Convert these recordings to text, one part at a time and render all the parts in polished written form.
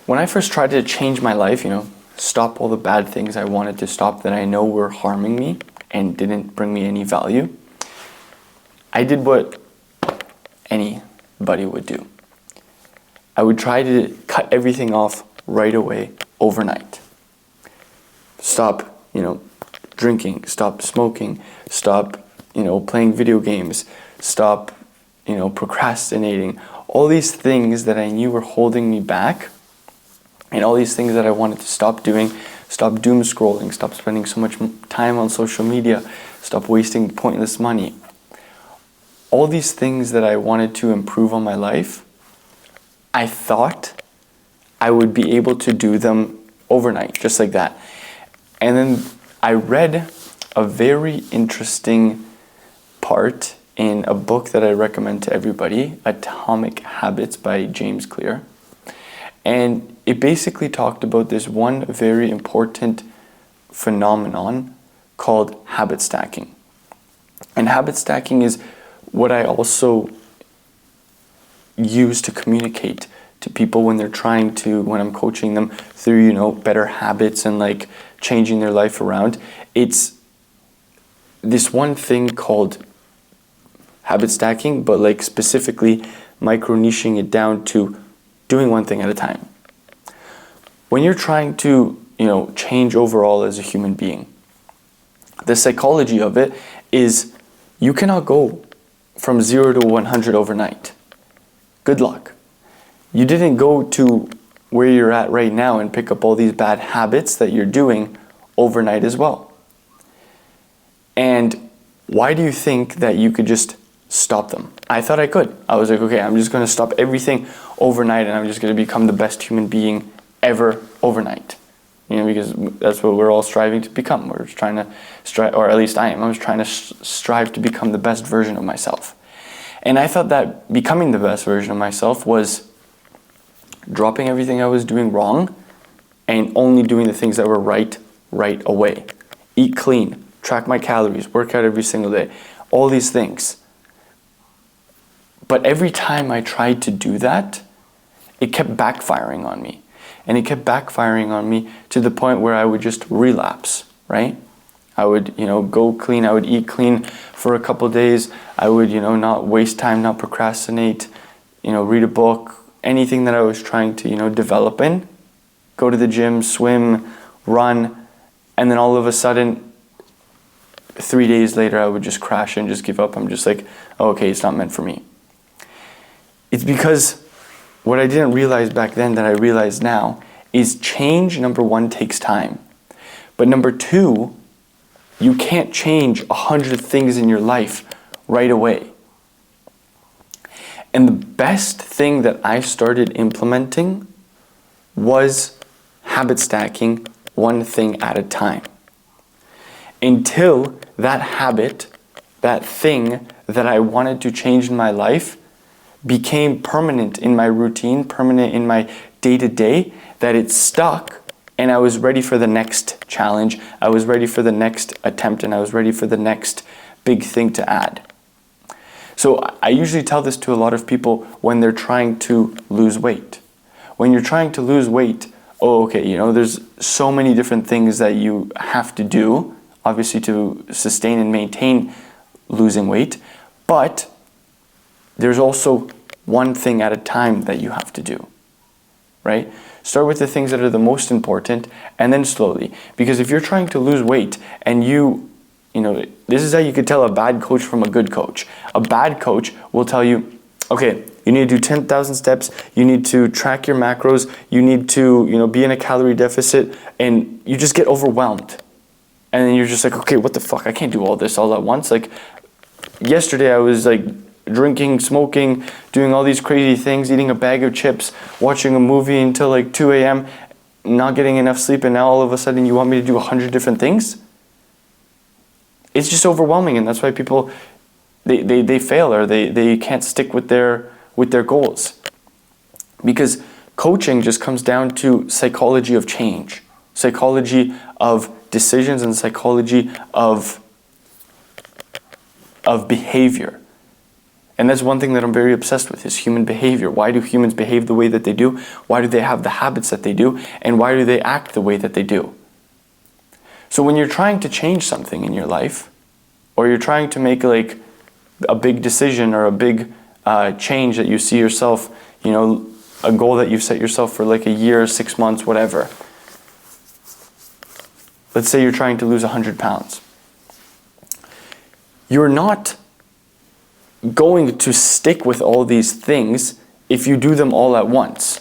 when I first tried to change my life, stop all the bad things I wanted to stop that I know were harming me and didn't bring me any value, I did what anybody would do. I would try to cut everything off right away, overnight. Stop, drinking, stop smoking, stop, playing video games, stop, procrastinating. All these things that I knew were holding me back, and all these things that I wanted to stop doing, stop doom scrolling, stop spending so much time on social media, stop wasting pointless money. All these things that I wanted to improve on my life, I thought I would be able to do them overnight, just like that. And then I read a very interesting part in a book that I recommend to everybody, Atomic Habits by James Clear. And it basically talked about this one very important phenomenon called habit stacking. And habit stacking is what I also use to communicate to people when when I'm coaching them through, better habits and like changing their life around. It's this one thing called habit stacking, but like specifically micro niching it down to doing one thing at a time. When you're trying to, change overall as a human being, the psychology of it is you cannot go from 0 to 100 overnight. Good luck. You didn't go to where you're at right now and pick up all these bad habits that you're doing overnight as well. And why do you think that you could just stop them? I thought I could. I was like, okay, I'm just going to stop everything overnight and I'm just going to become the best human being ever overnight. Because that's what we're all striving to become. We're trying to strive, or at least I am. I was trying to strive to become the best version of myself. And I thought that becoming the best version of myself was dropping everything I was doing wrong and only doing the things that were right away. Eat clean, track my calories, work out every single day, all these things. But every time I tried to do that, it kept backfiring on me. And it kept backfiring on me to the point where I would just relapse, right? I would, go clean, I would eat clean for a couple days. I would, not waste time, not procrastinate, read a book, anything that I was trying to, develop in. Go to the gym, swim, run, and then all of a sudden, 3 days later, I would just crash and just give up. I'm just like, oh, okay, it's not meant for me. It's because what I didn't realize back then that I realize now is change, number one, takes time. But number two, you can't change 100 things in your life right away. And the best thing that I started implementing was habit stacking, one thing at a time. Until that habit, that thing that I wanted to change in my life became permanent in my routine, permanent in my day-to-day, that it stuck and I was ready for the next challenge, I was ready for the next attempt, and I was ready for the next big thing to add. So I usually tell this to a lot of people when they're trying to lose weight. When you're trying to lose weight, there's so many different things that you have to do, obviously to sustain and maintain losing weight, but there's also one thing at a time that you have to do, right? Start with the things that are the most important and then slowly. Because if you're trying to lose weight and this is how you could tell a bad coach from a good coach. A bad coach will tell you, okay, you need to do 10,000 steps, you need to track your macros, you need to, be in a calorie deficit, and you just get overwhelmed. And then you're just like, okay, what the fuck? I can't do all this all at once. Like yesterday I was like drinking, smoking, doing all these crazy things, eating a bag of chips, watching a movie until like 2 a.m., not getting enough sleep, and now all of a sudden you want me to do 100 different things? It's just overwhelming, and that's why people, they fail, or they can't stick with their goals. Because coaching just comes down to psychology of change, psychology of decisions, and psychology of behavior. And that's one thing that I'm very obsessed with, is human behavior. Why do humans behave the way that they do? Why do they have the habits that they do? And why do they act the way that they do? So when you're trying to change something in your life, or you're trying to make like a big decision or a big change that you see yourself, a goal that you've set yourself for like a year, 6 months, whatever. Let's say you're trying to lose 100 pounds. You're not going to stick with all these things if you do them all at once.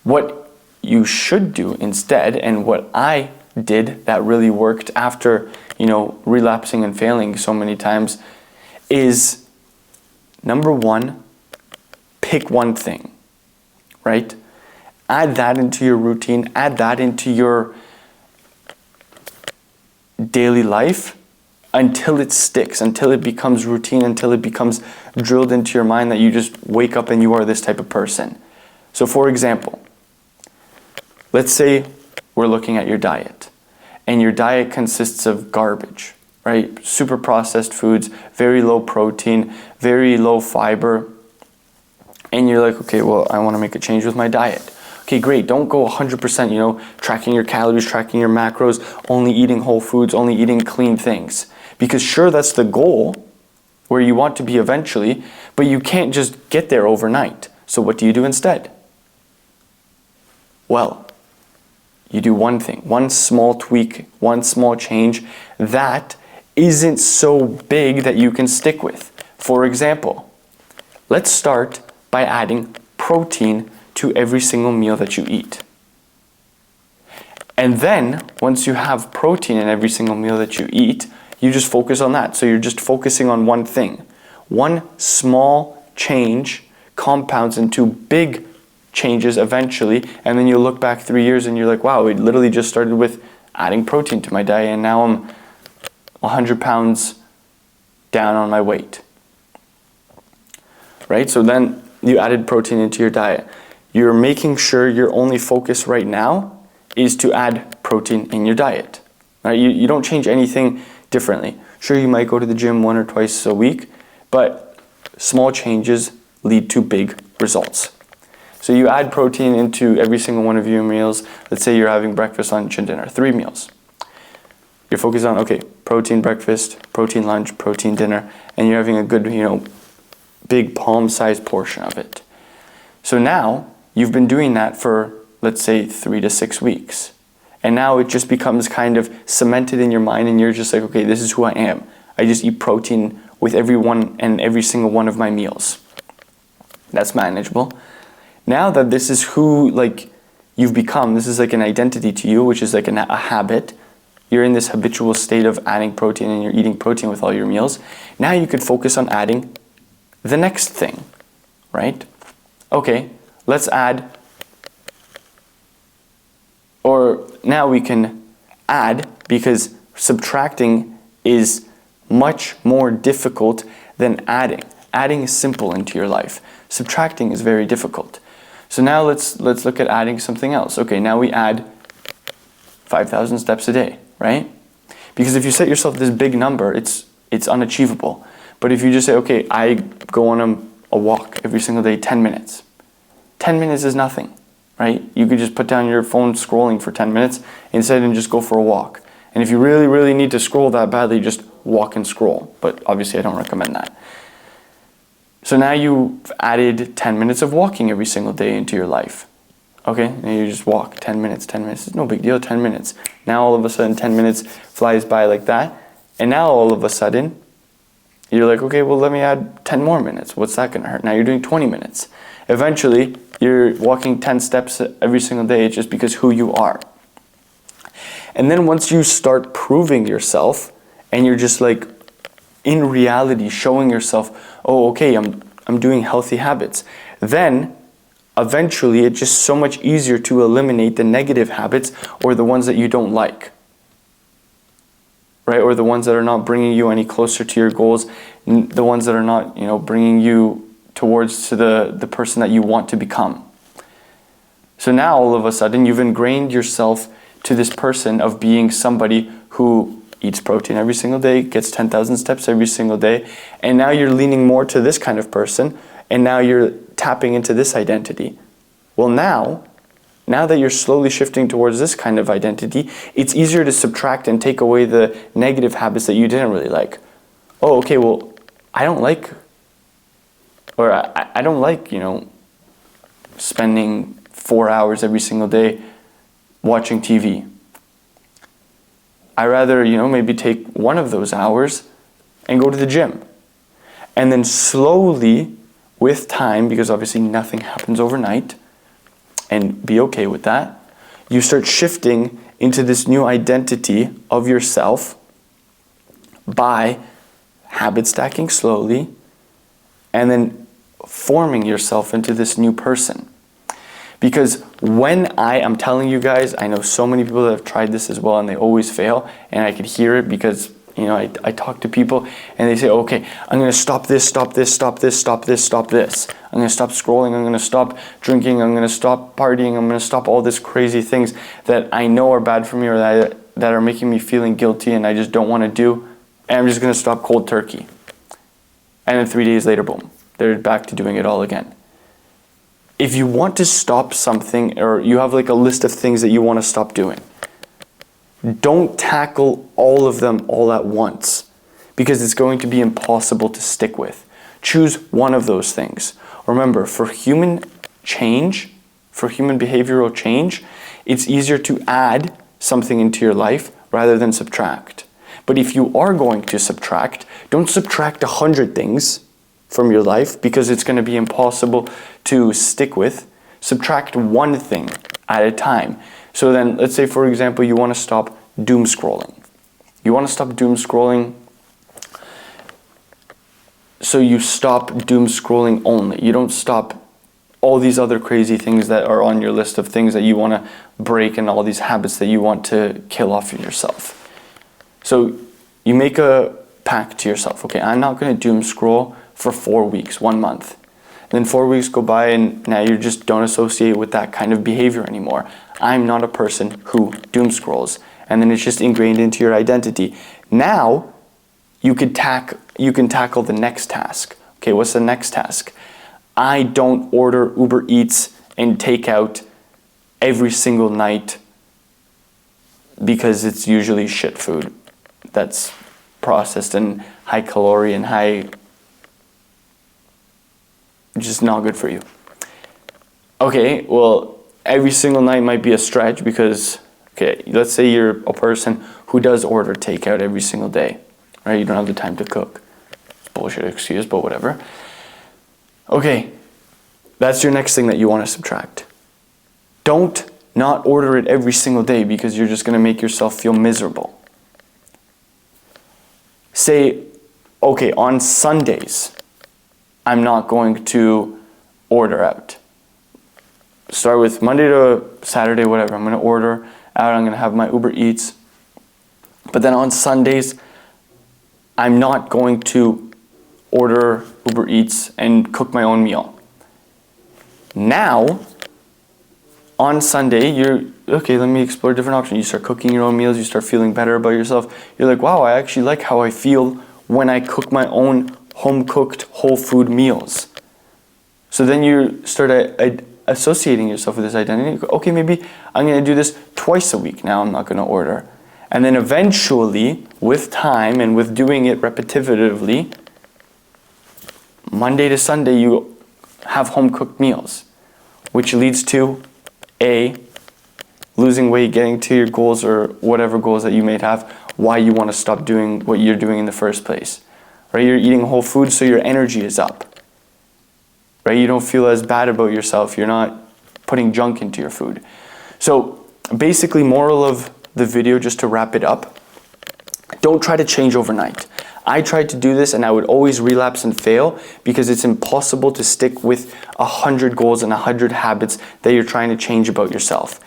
What you should do instead, and what I did that really worked after, relapsing and failing so many times, is number one, pick one thing, right? Add that into your routine, add that into your daily life until it sticks, until it becomes routine, until it becomes drilled into your mind that you just wake up and you are this type of person. So for example, let's say we're looking at your diet, and your diet consists of garbage, right? Super processed foods, very low protein, very low fiber. And you're like, okay, well, I want to make a change with my diet. Okay, great. Don't go 100%, tracking your calories, tracking your macros, only eating whole foods, only eating clean things. Because sure, that's the goal where you want to be eventually, but you can't just get there overnight. So what do you do instead? Well, you do one thing, one small tweak, one small change that isn't so big that you can stick with. For example, let's start by adding protein to every single meal that you eat. And then, once you have protein in every single meal that you eat, you just focus on that. So you're just focusing on one thing. One small change compounds into big changes eventually, and then you look back 3 years and you're like, wow, it literally just started with adding protein to my diet, and now I'm 100 pounds down on my weight. Right? So then you added protein into your diet. You're making sure your only focus right now is to add protein in your diet. Right? You don't change anything differently. Sure, you might go to the gym 1 or twice a week, but small changes lead to big results. So you add protein into every single one of your meals. Let's say you're having breakfast, lunch, and dinner, 3 meals. You're focused on, okay, protein breakfast, protein lunch, protein dinner, and you're having a good, big palm-sized portion of it. So now you've been doing that for, let's say, 3 to 6 weeks. And now it just becomes kind of cemented in your mind, and you're just like, okay, this is who I am. I just eat protein with every single one of my meals. That's manageable. Now that this is who you've become, this is like an identity to you, which is like a habit. You're in this habitual state of adding protein, and you're eating protein with all your meals. Now you could focus on adding the next thing, right? Okay, let's add, or now we can add, because subtracting is much more difficult than adding. Adding is simple into your life. Subtracting is very difficult. So now let's look at adding something else. Okay, now we add 5,000 steps a day, right? Because if you set yourself this big number, it's unachievable. But if you just say, okay, I go on a walk every single day, 10 minutes. 10 minutes is nothing, right? You could just put down your phone scrolling for 10 minutes instead and just go for a walk. And if you really, really need to scroll that badly, just walk and scroll. But obviously I don't recommend that. So now you've added 10 minutes of walking every single day into your life. Okay, and you just walk 10 minutes, 10 minutes. It's no big deal, 10 minutes. Now all of a sudden 10 minutes flies by like that. And now all of a sudden, you're like, okay, well, let me add 10 more minutes. What's that going to hurt? Now you're doing 20 minutes. Eventually, you're walking 10 steps every single day. It's just because who you are. And then once you start proving yourself, and you're just like, in reality, showing yourself, oh, okay, I'm doing healthy habits. Then, eventually, it's just so much easier to eliminate the negative habits or the ones that you don't like. Right? Or the ones that are not bringing you any closer to your goals, the ones that are not, bringing you towards to the person that you want to become. So now, all of a sudden, you've ingrained yourself to this person of being somebody who eats protein every single day, gets 10,000 steps every single day, and now you're leaning more to this kind of person, and now you're tapping into this identity. Well, now that you're slowly shifting towards this kind of identity, it's easier to subtract and take away the negative habits that you didn't really like. Oh, okay, well, I don't like, spending 4 hours every single day watching TV. I rather, maybe take one of those hours and go to the gym. And then slowly, with time, because obviously nothing happens overnight, and be okay with that, you start shifting into this new identity of yourself by habit stacking slowly and then forming yourself into this new person. Because when I'm telling you guys, I know so many people that have tried this as well and they always fail, and I could hear it because I talk to people and they say, okay, I'm going to stop this. I'm going to stop scrolling. I'm going to stop drinking. I'm going to stop partying. I'm going to stop all these crazy things that I know are bad for me or that are making me feeling guilty and I just don't want to do. And I'm just going to stop cold turkey. And then 3 days later, boom, they're back to doing it all again. If you want to stop something, or you have like a list of things that you want to stop doing, don't tackle all of them all at once, because it's going to be impossible to stick with. Choose one of those things. Remember, for human change, for human behavioral change, it's easier to add something into your life rather than subtract. But if you are going to subtract, don't subtract 100 things from your life because it's going to be impossible to stick with. Subtract one thing at a time. So then, let's say for example, you want to stop doom scrolling. You want to stop doom scrolling, so you stop doom scrolling only. You don't stop all these other crazy things that are on your list of things that you want to break and all these habits that you want to kill off of yourself. So you make a pact to yourself. Okay, I'm not going to doom scroll for 4 weeks, 1 month. Then 4 weeks go by and now you just don't associate with that kind of behavior anymore. I'm not a person who doom scrolls. And then it's just ingrained into your identity. Now you can tackle the next task. Okay, what's the next task? I don't order Uber Eats and takeout every single night because it's usually shit food that's processed and high calorie and just not good for you. Okay, well, every single night might be a stretch because, okay, let's say you're a person who does order takeout every single day, right? You don't have the time to cook. It's a bullshit excuse, but whatever. Okay, that's your next thing that you want to subtract. Don't not order it every single day because you're just going to make yourself feel miserable. Say, okay, on Sundays, I'm not going to order out. Start with Monday to Saturday, whatever. I'm going to order out. I'm going to have my Uber Eats. But then on Sundays, I'm not going to order Uber Eats and cook my own meal. Now, on Sunday, let me explore different options. You start cooking your own meals. You start feeling better about yourself. You're like, wow, I actually like how I feel when I cook my own home-cooked whole food meals. So then you start associating yourself with this identity. Okay, maybe I'm going to do this twice a week. Now I'm not going to order. And then eventually, with time and with doing it repetitively, Monday to Sunday you have home-cooked meals, which leads to losing weight, getting to your goals or whatever goals that you may have, why you want to stop doing what you're doing in the first place. Right? You're eating whole food, so your energy is up. Right? You don't feel as bad about yourself. You're not putting junk into your food. So basically, moral of the video, just to wrap it up, don't try to change overnight. I tried to do this and I would always relapse and fail because it's impossible to stick with 100 goals and 100 habits that you're trying to change about yourself.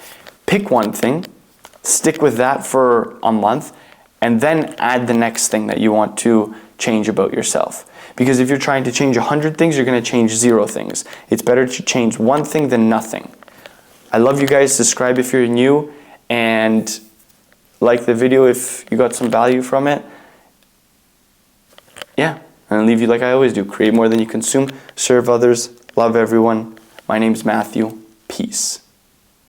Pick one thing, stick with that for a month, and then add the next thing that you want to change about yourself. Because if you're trying to change 100 things, you're going to change 0 things. It's better to change one thing than nothing. I love you guys. Subscribe if you're new, and like the video if you got some value from it. Yeah, and I'll leave you like I always do. Create more than you consume. Serve others. Love everyone. My name's Matthew. Peace.